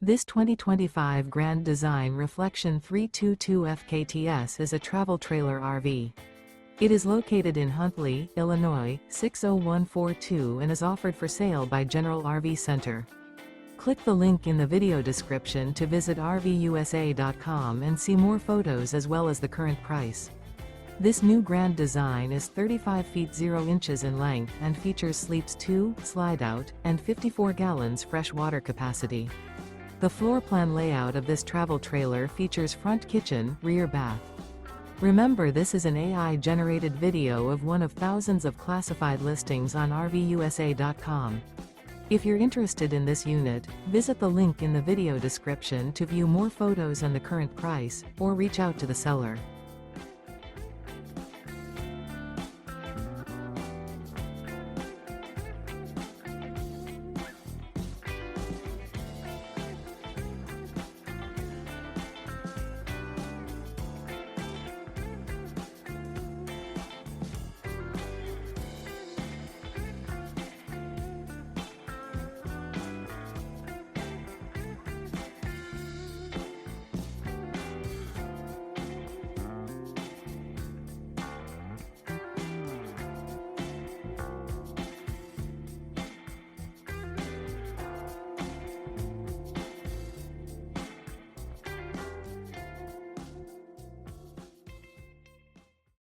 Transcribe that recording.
This 2025 Grand Design Reflection 322 FKTS is a travel trailer RV. It is located in Huntley, Illinois, 60142 and is offered for sale by General RV Center. Click the link in the video description to visit RVUSA.com and see more photos as well as the current price. This new Grand Design is 35 feet 0 inches in length and features sleeps 2, slide-out, and 54 gallons fresh water capacity. The floor plan layout of this travel trailer features front kitchen, rear bath. Remember, this is an AI-generated video of one of thousands of classified listings on RVUSA.com. If you're interested in this unit, visit the link in the video description to view more photos and the current price, or reach out to the seller.